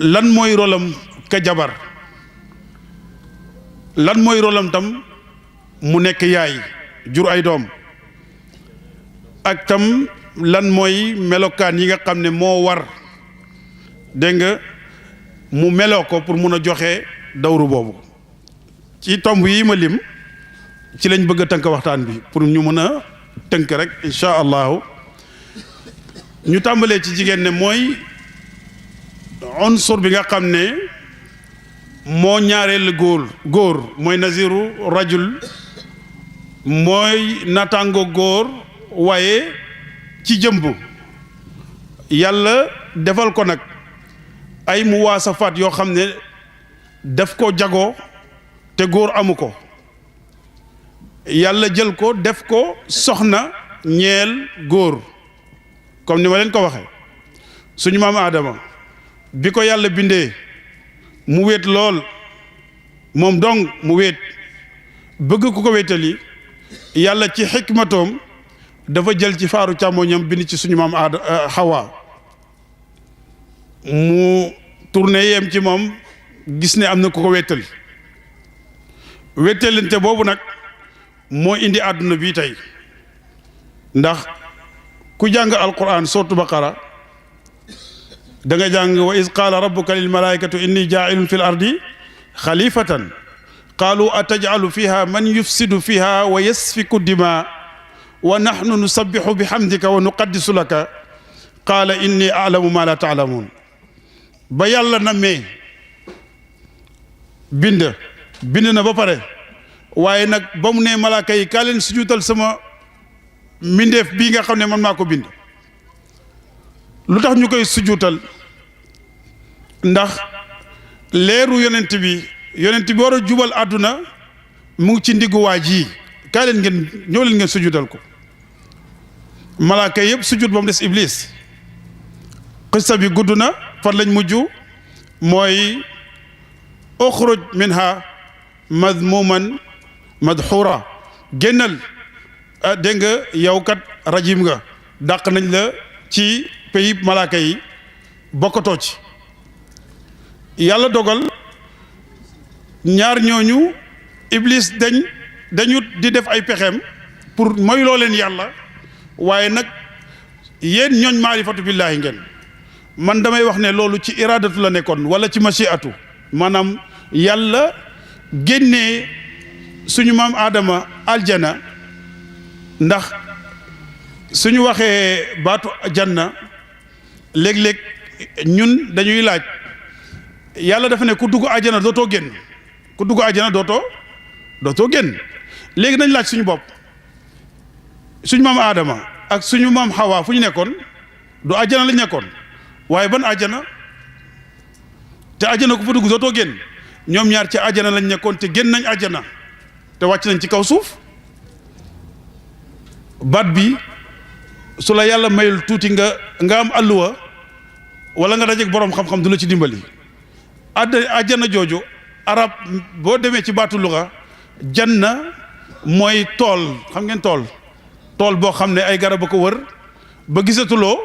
lan mooy rolam ka jabar, lan mooy rolam tam mu nekk yaay jur ay doom, ak tam lan mooy melokaan yi nga xam ne moo war dégg nga mu meloo ko pour mun a joxe dawru boobu. ci tomb yi ma lim ci lañ bëgg a tënk waxtaan bi pour ñu mën a tënk rek incha allahu. ñu tàmbalee ci jigéen ne mooy unsur bi nga xam ne moo ñaareel góor mooy naziru rajul, mooy natango góor waaye ci jëmb. yàlla defal ko nag ay muwaasafaat yoo xam ne def ko jagoo te góor amu ko. yàlla jël ko def ko soxna ñeel góor, comme ni ma leen ko waxee. suñu maam Aadama bi ko yàlla bindee mu wéet lool, moom dong mu wéet, bëgg ku ko wéetali, yàlla ci xikmatoom dafa jël ci faaru càmmoñam bind ci suñu maam Hawa. mu tourné yem ci moom gis ne am na ku ko wéetali. wéetalante boobu nag moo indi àdduna bi tey, ndax ku jàng alquran sourate Baqara da nga jàng wa iz qaala rabbuka lil malaikatu inni jaa'ilun fil ardi xalifatan qaalu ataj'alu fiha man yufsidu fiha wa yasfiku dima wa nahnu nusabbihu bihamdika wa nuqaddisu laka qaala inni a'lamu ma la ta'lamun. ba yàlla nammee bind na ba pare, waaye nag ba mu ne malaaka yi kaa leen sujuutal sama mbindeef bii nga xam ne man maa ko bind. lu tax ñu koy sujuutal? ndax leeru yonent bi war a jubal àdduna mu ngi ci ndiggu waa ji. kaa leen ñëw leen ngeen sujuutal ko. malaaka yëpp sujud ba mu des Iblis. xissa bi gudd na, fan lañ mujj mooy uxruj minha madmuman madxura, génnal dégg nga yow kat rajim nga, dàq nañ la ci pays malaaka yi, bokkatoo ci. yàlla dogal ñaar ñooñu Iblis dañu di def ay pexeem pour moyloo leen yàlla, waaye nag yéen ñooñ maarifatu billaahi ngeen. man damay wax ne loolu ci iradatu la nekkoon wala ci mashiatu, maanaam yàlla génnee suñu maam Aadama aljana. ndax suñu waxee baatu janna léeg-léeg ñun dañuy laaj, yàlla dafa ne ku dugg àjjana dootoo génn, ku dugg àjjana dootoo génn. léegi nañ laaj suñu bopp, suñu maam Aadama ak suñu maam Hawa fu ñu nekkoon? du àjjana lañ nekkoon, waaye ban àjjana? te àjjana ku fa dugg dootoo génn. ñoom ñaar ci àjjana lañ nekkoon te génn nañ àjjana te wàcc nañ ci kaw suuf. baat bi su la yàlla mayul tuuti nga am alluwa wala nga dajeek boroom xam-xam du la ci dimbali. àjjana jooju arab boo demee ci baatu luga, janna mooy tool. xam ngeen tool boo xam ne ay garab a ko wër ba gisatuloo,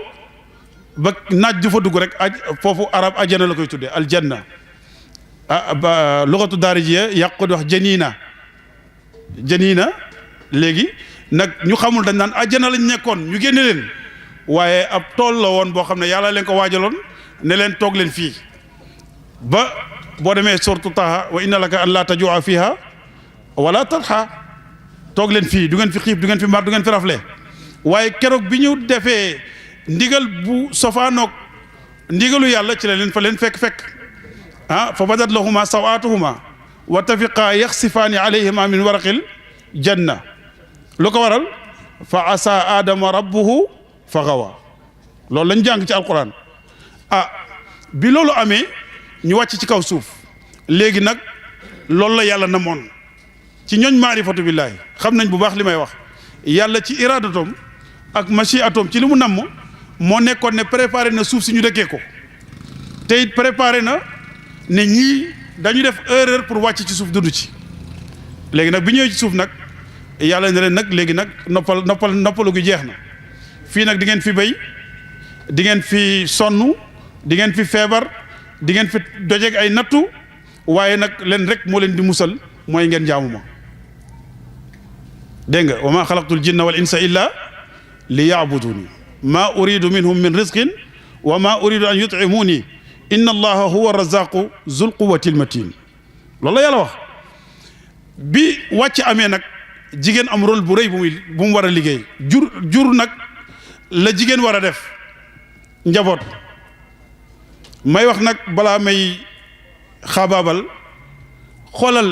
ba naaj du fa dugg rek foofu arab àjjana la koy tuddee aljanna. lugatu daarijiya yàqu di wax janiina. léegi nag ñu xamul dañ naan àjjana lañ nekkoon ñu génne leen, waaye ab tool la woon boo xam ne yàlla leen ko waajaloon ne leen toog leen fii. ba boo demee suratu Taha wa inna laka an laa tajua fiha wala tarha, toog leen fii, du ngeen fi xiif, du ngeen fi mar, du ngeen fi rafle. waaye keroog bi ñu defee ndigal bu sofaanoog ndigalu yàlla ci la leen fa leen fekk fa badat lahuma sawaatuhuma wa tafiqa yaxsifaani alayhima min waraqil janna. lu ko waral? fa asa adama rabbuhu fa gawa. loolu lañ jàng ci alquran. bi loolu amee ñu wàcc ci kaw suuf. léegi nag loolu la yàlla namoon ci ñooñ maarifatu billaahi. xam nañ bu baax li may wax. yàlla ci iradatom ak machiatom ci li mu namm moo nekkoon ne préparé na suuf si ñu dëkkee ko, te it préparé na ne ñii dañu def erreur pour wàcc ci suuf dund ci. léegi nag bi ñëwee ci suuf nag yàlla ne leen nag léegi nag noppalu gi jeex na. fii nag di ngeen fi béy, di ngeen fi sonn, di ngeen fi feebar, di ngeen fi dojeeg ay nattu waaye nag leen rek moo leen di musal mooy ngeen jaamu ma dégg nga wa ma xalaqtul jinna wal insa illa li yaabuduni ma uridu minhum min rizqin wa ma uridu an yut'imuni inna allaha huwa razaqu zul quwwati al matin loolu la yàlla wax bi wàcc amee nag jigéen am rôle bu rëy bu mu war a liggéey jur nag la jigéen war a def njaboot may wax nag balaa may xaabaabal xoolal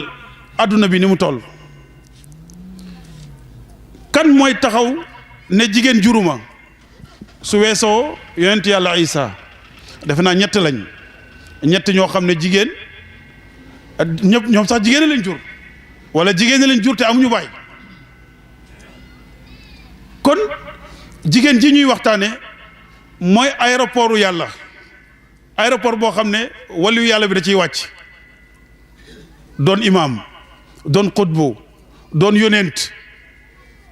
adduna bi ni mu toll kan mooy taxaw ne jigéen juruma su weesoo yonent yàlla Isa defe naa ñett ñoo xam ne jigéen ñëpp ñoom sax jigéen leen jur wala jigéen leen jur te amuñu baay kon jigéen ji ñuy waxtaane mooy aéroportu yàlla aéroport boo xam ne waliyu yàlla bi da ciy wàcc doon imaam doon xutbu doon yonent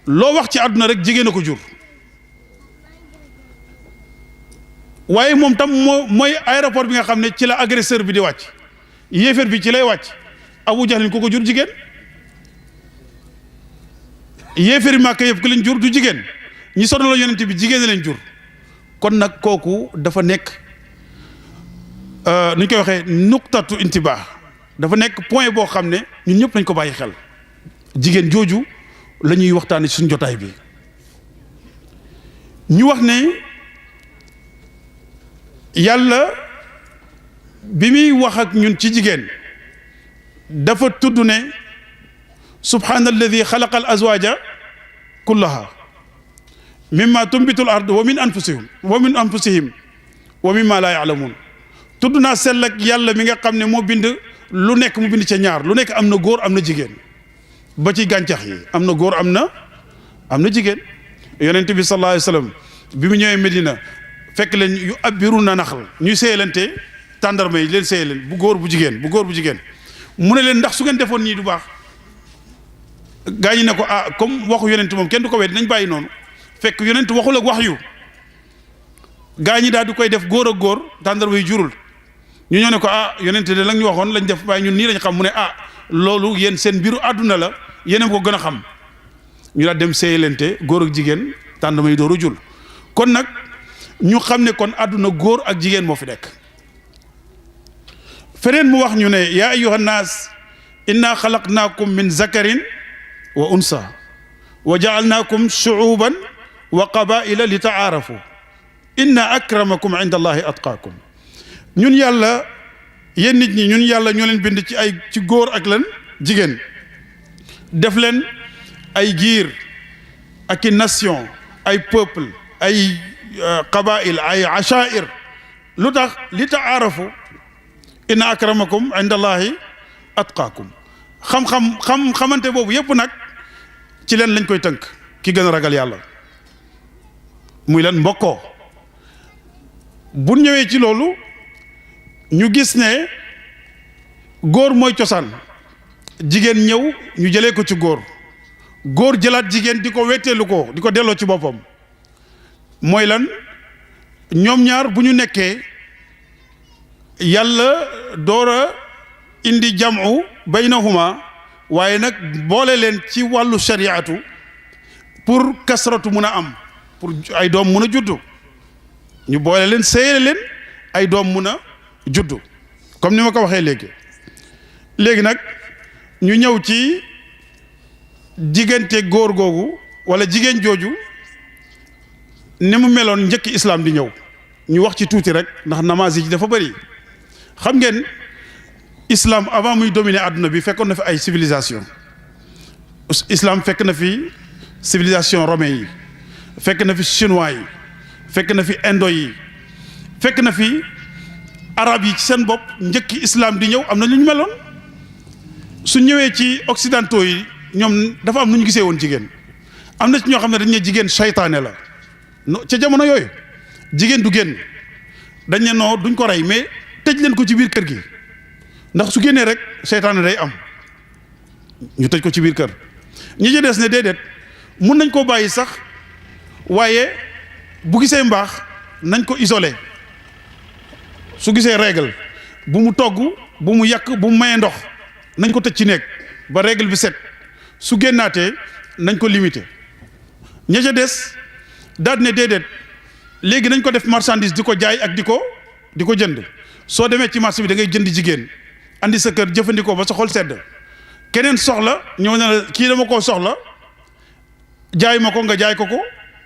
loo wax ci àdduna rek jigéen a ko jur waaye moom tam mooy aéroport bi nga xam ne ci la agresseur bi di wàcc yéeféer bi ci lay wàcc Abu Jahlin ko jur jigéen yéeféeri Màkka yëpp ku leen jur du jigéen ñi sonal yonent bi jigéen leen jur kon nag kooku dafa nekk nu ñu koy waxee nuqtatu intibah dafa nekk point boo xam ne ñun ñëpp nañ ko bàyyi xel jigéen jooju la ñuy waxtaane suñ jotaay bi ñu wax ne yàlla bi muy wax ak ñun ci jigéen dafa tudd ne subhaanalladi xalaqa al azwaja kullaha mimma tumbitul ard wa min anfusihim wa mimma laa yaalamuun tudd naa sell ak yàlla mi nga xam ne moo bind lu nekk mu bind ca ñaar lu nekk am na góor am na jigéen ba ci gàncax yi am na góor am na jigéen yonent bi sallallahu alayhi wa sallam bi mu ñëwee Medina fekk leen yu abbiru na naxal ñuy séyalante tàndarma yi leen séyaleen bu góor bu jigéen mu ne leen ndax su ngeen defoon nii du baax gaa ñi ne ko comme waxu yonent moom kenn du ko wet nañ bàyyi noonu fekk yonent waxul ak wax yu gaa ñi daal di koy def góor ak góor tàndarma yi jurul ñu ñëw ne ko yonent de la ñu waxoon lañ def waaye ñun nii lañ xam mu ne loolu yéen seen mbiru àdduna la yéen a ko gën a xam ñu daal dem séyalante góor ak jigéen tàndarma yi dooru jul kon nag ñu xam ne kon àdduna góor ak jigéen moo fi nekk feneen mu wax ñu ne yaa ayyuhan naas inna xalaqnaakum min zakarin wa unsa wa jaalnaakum shuuban wa qabaila li taarafu inna akramakum inda allahi atqaakum ñun yàlla yéen nit ñi ñun yàlla ñoo leen bind ci góor ak lan jigéen def leen ay giir ak i nation ay peuple ay qabail ay ashair lu tax li taarafu inna akramakum inda allahi atqaakum xamante boobu yëpp nag ci leen lañ koy tënk ki gën a ragal yàlla muy leen mbokkoo bu ñëwee ci loolu ñu gis ne góor mooy cosaan jigéen ñëw ñu jëlee ko ci góor jëlaat jigéen di ko wetteelu ko di ko delloo ci boppam mooy lan ñoom ñaar bu ñu nekkee yàlla door a indi jamu baynahuma waaye nag boole leen ci wàllu shariatu pour kasratu mun a am pour ay doom mun a juddu ñu boole leen séyale leen ay doom mun a juddu comme ni ma ko waxee léegi nag ñu ñëw ci diggante góor googu wala jigéen jooju ni mu meloon njëkk islam di ñëw ñu wax ci tuuti rek ndax namaz yi dafa bëri xam ngeen islam avant muy dominer àdduna bi fekkoon na fi ay civilisation islam fekk na fi civilisation romain yi fekk na fi chinois yi fekk na fi indo yi fekk na fi arab yi ci seen bopp njëkki islam di ñëw am na lu ñu meloon su ñëwee ci occidentaux yi ñoom dafa am nu ñu gisee woon jigéen am na ci ñoo xam ne dañ ne jigéen saytaane la ca jamono yooyu jigéen du génn dañ ne noo duñ ko rey mais tëj leen ko ci biir kër gi ndax su génnee rek seytaane day am ñu tëj ko ci biir kër ñi ci des ne déedéet mun nañ koo bàyyi sax waaye bu gisee mbaax nañ ko isolé su gisee règle bu mu togg bu mu yàq bu mu maye ndox nañ ko tëj ci néeg ba règle bi set su génnaatee nañ ko limité ña ca des daal ne déedéet léegi nañ ko def marchandise di ko jaay ak di ko jënd soo demee ci marché bi da ngay jënd jigéen andi sa kër jëfandikoo ba sa xol sedd keneen soxla ñëw na la kii dama koo soxla jaay ma ko nga jaay ko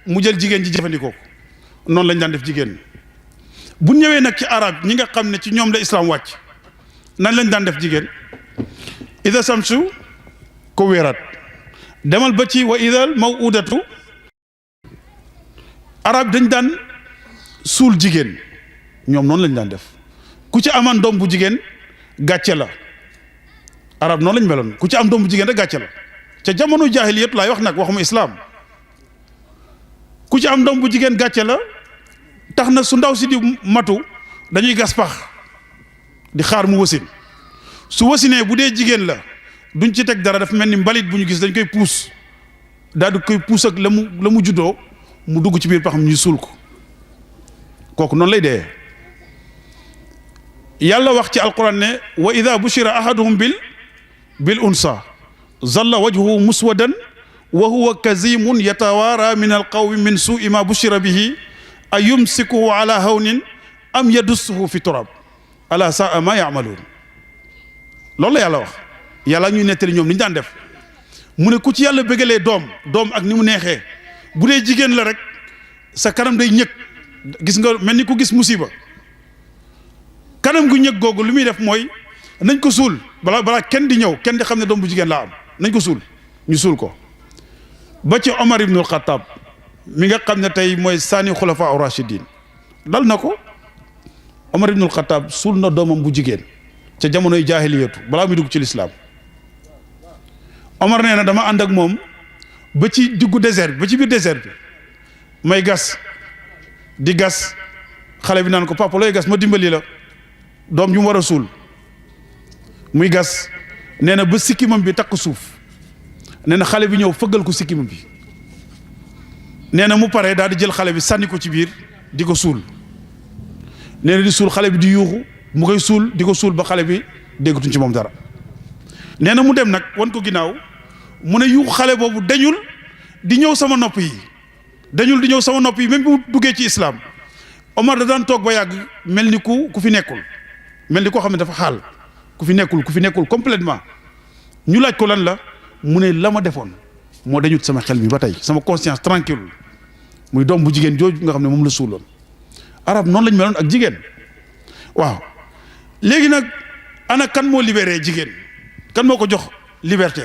mu jël jigéen ji jëfandikoo ko noonu lañ daan def jigéen bu ñëwee nag ci arab ñi nga xam ne ci ñoom la islam wàcc nan lañ daan def jigéen ida samsu ko wéeraat demal ba ci wa idal mawudatu arab dañ daan suul jigéen ñoom noonu lañ daan def ku ci amaan doom bu jigéen gàcce la arab noonu lañ meloon ku ci am doom bu jigéen rek gàcce la ca jamono jaahiliyat laay wax nag waxuma islaam ku ci am doom bu jigéen gàcce la tax na su ndaw si di matu dañuy gas pax di xaar mu wasin su wasinee bu dee jigéen la duñ ci teg dara dafa mel ni mbalit bu ñu gis dañ koy puus daal di koy puus ak la mu juddoo mu dugg ci biir paxam ñu suul ko kooku noonu lay dee yàlla wax ci alquran ne wa ida bushira ahaduhum bil unsa zalla wajhuhu muswadan wa huwa kazimun yatawaara min alqawmi min suui ma bushira bihi a yumsikuhu ala hawnin am yadussuhu fi turab ala saa ma yaamaluun loolu la yàlla wax yàlla ñuy nettali ñoom ni ñu daan def mu ne ku ci yàlla bëggalee doom ak ni mu neexee bu dee jigéen la rek sa kanam day ñëg gis nga mel ni ku gis musiba kanam gu ñëg googu lu muy def mooy nañ ko suul balaa kenn di ñëw kenn di xam ne doom bu jigéen laa am nañ ko suul ñu suul ko ba ci Omar ibnul Xattaab mi nga xam ne tey mooy saani xulafa u rachidin dal na ko Omar ibnul Xattaab suul na doomam bu jigéen ca jamonoy jaahiliyatu balaa muy dugg ci lislaam Omar nee na dama ànd ak moom ba ci diggu désert bi ba ci biir désert bi may gas di gas xale bi naan ko papa looy gas ma dimbali la doom ju mu war a suul muy gas nee na ba sikkimam bi takk suuf nee na xale bi ñëw fëggal ko sikkimam bi nee na mu pare daal di jël xale bi sànni ko ci biir di ko suul nee na di suul xale bi di yuuxu mu koy suul di ko suul ba xale bi déggatuñ ci moom dara nee na mu dem nag wan ko ginnaaw mu ne yuuxu xale boobu dañul di ñëw sama nopp yi dañul di ñëw sama nopp yi même bu duggee ci islam Omar da daan toog ba yàgg mel ni ku fi nekkul mel ni koo xam ne dafa xaal ku fi nekkul complètement ñu laaj ko lan la mu ne la ma defoon moo dañut sama xel mi ba tey sama conscience tranquille muy doom bu jigéen jooju nga xam ne moom la suuloon arab noonu lañ meloon ak jigéen waaw léegi nag ana kan moo libéré jigéen kan moo ko jox liberté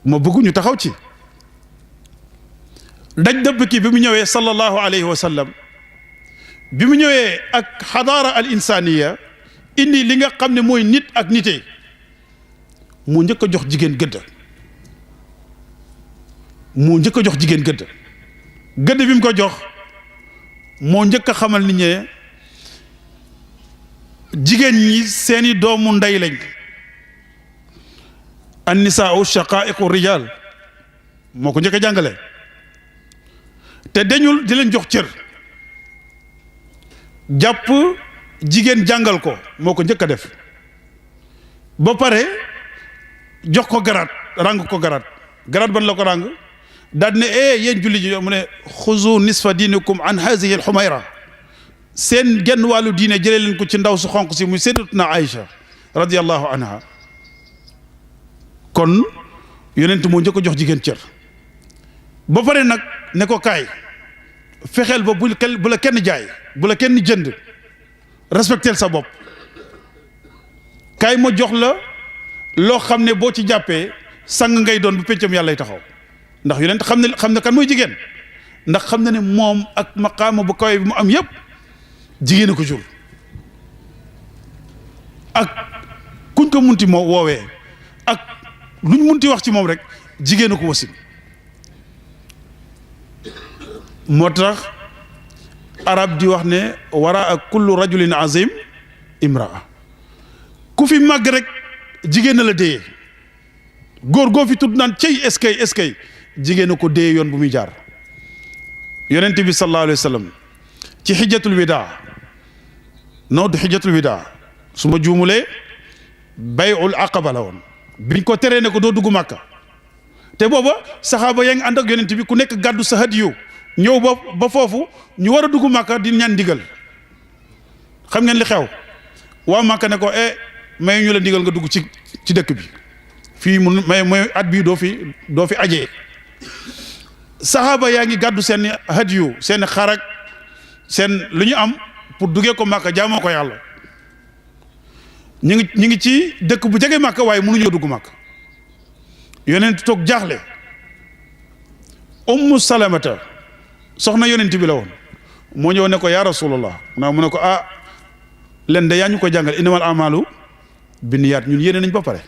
ma bëgg ñu taxaw ci daj dëbb ki bi mu ñëwee sallallahu alayhi wa sallam bi mu ñëwee ak xadaara al insaniya indi li nga xam ne mooy nit ak nite moo njëkk a jox jigéen gëdd gëdd bi mu ko jox moo njëkk a xamal nit ñi jigéen ñi seeni doomu ndey lañ an nisaau shaqaiqu rijal moo ko njëkk a jàngale te dañul di leen jox cër jàpp jigéen jàngal ko moo ko njëkk a def ba pare jox ko garaat ràng ko garaat ban la ko ràng daal ne yéen julli ji mu ne xuzu nisfa diinikum an hazihi al xumayra seen genn wàllu diine jëlee leen ko ci ndaw su xonq si muy sayyidatuna Aïcha radiyallahu anha kon yonent moo njëkk a jox jigéen cër ba pare nag ne ko kaay fexeel ba bu la kenn jaay bu la kenn jënd respectel sa bopp kaay ma jox la loo xam ne boo ci jàppee sang ngay doon bu pencam yàlla lay taxaw ndax yonent xam ne kan mooy jigéen ndax xam na ne moom ak maqaama bu kawe bi mu am yëpp jigéen a ko jur ak kuñ ko munti moo woowee ak luñ munti wax ci moom rek jigéen a ko wasin moo tax arab di wax ne wara ak kullu rajulin azim imraa ku fi màgg rek jigéen a la déyee góor goo fi tudd naan cey eskay jigéen a ko déyee yoon bu muy jaar yonent bi sallallahu alayhi wa sallam ci xijjatul widaa non du xijjatul widaa su ma juumulee bay'ul aqaba la woon biñ ko teree ne ko doo dugg Màkka te booba saxaaba yaa ngi ànd ak yonent bi ku nekk gàddu sa hadiyu ñëw ba foofu ñu war a dugg Màkka di ñaan ndigal xam ngeen li xew waa Màkka ne ko may ñu la ndigal nga dugg ci dëkk bi fii mu mooy at bii doo fi ajee saxaaba yaa ngi gàddu seen hadiyu seen xarak seen lu ñu am pour duggee ko Màkka jaamoo ko yàlla ñu ngi ci dëkk bu jege Màkka waaye mënuñoo dugg Màkka yonent toog jaaxle Ummu Salamata soxna yonent bi la woon moo ñëw ne ko yaa rasulallah mu ne ko len de yaa ñu ko jàngal innamal amalu binniyaat ñun yéene nañ ba pare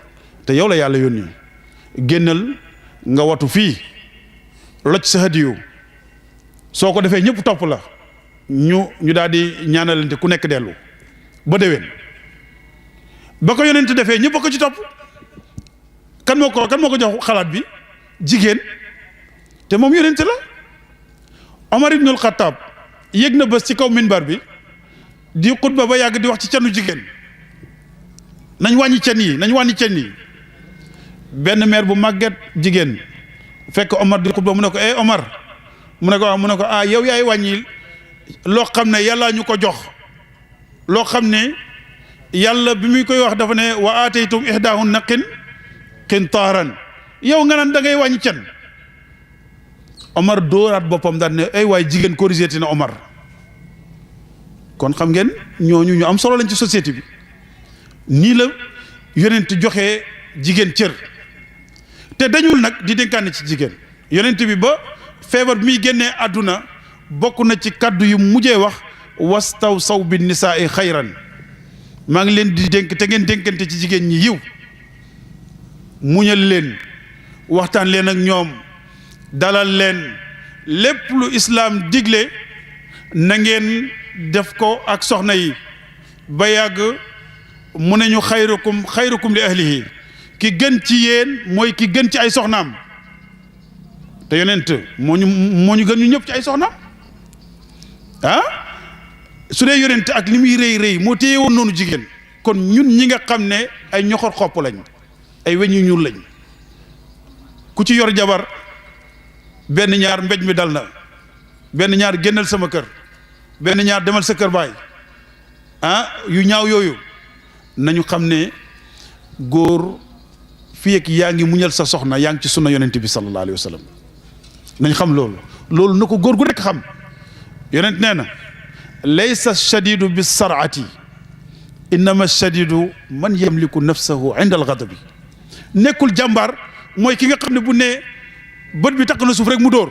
te yow la yàlla yónni génnal nga watu fii loj sa hadiyu soo ko defee ñëpp topp la ñu daal di ñaanalante ku nekk dellu ba déwén ba ko yonent defee ñëpp a ko ci topp kan moo ko jox xalaat bi jigéen te moom yonent la Omar ibnul Xattaab yéeg na bés ci kaw minbar bi di xutba ba yàgg di wax ci canu jigéen nañ wàññi cen yi benn meer bu màgget jigéen fekk Omar di xutba mu ne ko Omar mu ne ko yow yaay wàññi loo xam ne yàlla ñu ko jox loo xam ne yàlla bi muy koy wax dafa ne wa aataytum ihdaahunna qintaaran yow nga naan da ngay wàññi cen Omar dóoraat boppam daal ne waay jigéen corrigé na Omar kon xam ngeen ñooñu ñu am solo lañ ci société bi nii la yonent joxe jigéen cër te dañul nag di dénkaane ci jigéen yonent bi ba feebar bi muy génnee àdduna bokk na ci kàddu yu mujjee wax wastawsaw bin nisaa xayran maa ngi leen di dénk te ngeen dénkante ci jigéen ñi yiw muñal leen waxtaan leen ak ñoom dalal leen lépp lu islaam digle na ngeen def ko ak soxna yi ba yàgg mu ne ñu xayrukum li ahlihi ki gën ci yéen mooy ki gën ci ay soxnaam te yonent moo ñu gën ñu ñëpp ci ay soxnaam su dee yonent ak li muy rëy moo téye woon noonu jigéen kon ñun ñi nga xam ne ay ñoxor xopp lañ ay weñ yu ñuul lañ ku ci yor jabar benn ñaar mbéj mi dal na benn ñaar génnal sama kër benn ñaar demal sa kër baay yu ñaaw yooyu nañu xam ne góor fii ak yaa ngi muñal sa soxna yaa ngi ci sunna yonent bi sallallahu alayhi wa sallam nañ xam loolu na ko góor gu nekk xam yonent nee na laysa shadidu bis sarati innama shadidu man yamliku nafsahu inda al ghadabi nekkul jàmbaar mooy ki nga xam ne bu ne bët bi takk na suuf rek mu dóor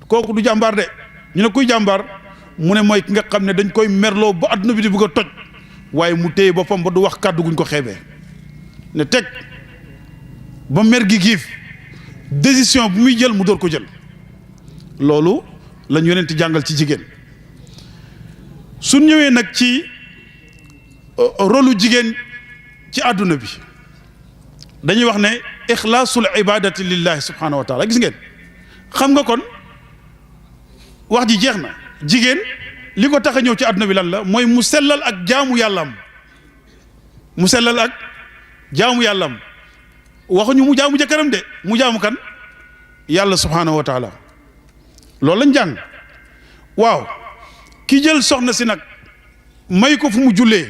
kooku du jàmbaar de ñu ne kuy jàmbaar mu ne mooy ki nga xam ne dañ koy merloo ba adduna bi di bëgg a toj waaye mu téye boppam ba du wax kàddu guñ ko xeebee ne teg ba mer gi giif décision bu muy jël mu dóor ko jël loolu lañ yonent jàngal ci jigéen su ñëwee nag ci rôlu jigéen ci àdduna bi dañuy wax ne ixlaasul ibadati lillahi subhanahu wa taala gis ngeen xam nga kon wax ji jeex na jigéen li ko tax a ñëw ci àdduna bi lan la mooy mu sellal ak jaamu yàllam waxuñu mu jaamu jëkkëram de mu jaamu kan yàlla subhanahu wa taala loolu lañ jàng waaw ki jël soxna si nag may ko fu mu jullee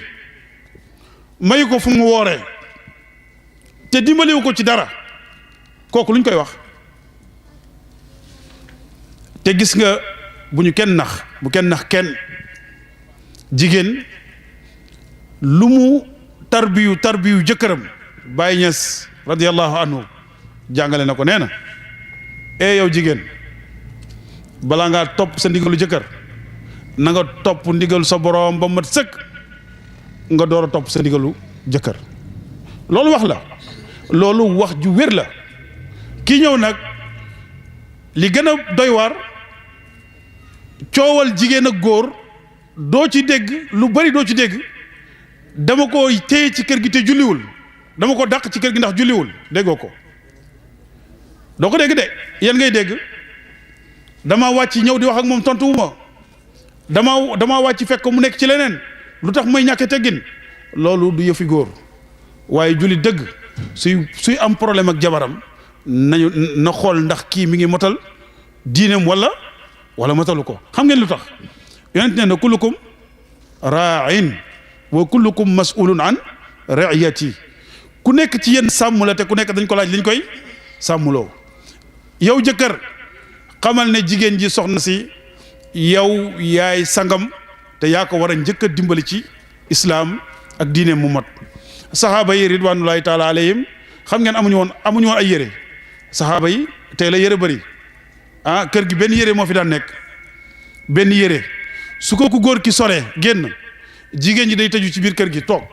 may ko fu mu wooree te dimbaliwu ko ci dara kooku luñ koy wax te gis nga bu kenn nax kenn jigéen lu mu tarbiyu jëkkëram Baay Ñas radiyallahu anhu jàngale na ko nee na yow jigéen balaa ngaa topp sa ndigalu jëkkër na nga topp ndigalu sa boroom ba mat sëkk nga door a topp sa ndigalu jëkkër loolu wax ju wér la kii ñëw nag li gën a doy waar coowal jigéen ak góor doo ci dégg lu bari doo ci dégg dama ko téye ci kër gi te julliwul dama ko dàq ci kër gi ndax julliwul déggoo ko doo ko dégg de yéen ngay dégg dama wàcc ñëw di wax ak moom tontuwuma dama wàcc fekk mu nekk ci leneen lu tax may ñàkk teggin loolu du yëfi góor waaye jullit dëgg suy am problème ak jabaram na xool ndax kii mi ngi motal diineem wala motalu ko. xam ngeen lu tax yonent nee na kullukum raa'in wa kullukum mas'ulun an ra'iyati. ku nekk ci yéen sàmm la te ku nekk dañ ko laaj liñ koy sàmmloo. yow jëkkër xamal ne jigéen ji soxna si yow yaay sangam te yaa ko war a njëkk a dimbali ci islaam ak diine mu mat. saxaaba yi ridwanullahi taala alayhim xam ngeen amuñu woon ay yére. saxaaba yi tey la yére bëri kër gi benn yére moo fi daan nekk benn yére su ko ku góor ki solee génn jigéen ji day tëju ci biir kër gi toog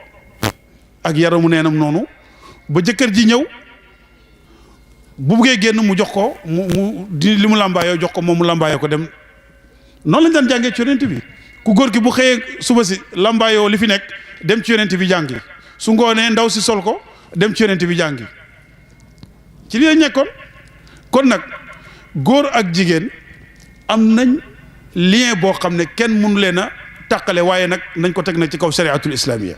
ak yaramu neenam noonu ba jëkkër ji ñëw bu buggee génn mu jox ko mu di li mu làmbaayoo jox ko moom mu làmbaayoo ko dem. noonu lañ daan jàngee ci yonent bi ku góor ki bu xëyee suba si làmbaayoo li fi nekk dem ci yonent bi jàngi su ngoonee ndaw si sol ko dem ci yonent bi jàngi ci li lañ nekkoon. kon nag góor ak jigéen am nañ lien boo xam ne kenn mënu leen a tàqale waaye nag nañ ko teg nag ci kaw shariatul islamiyya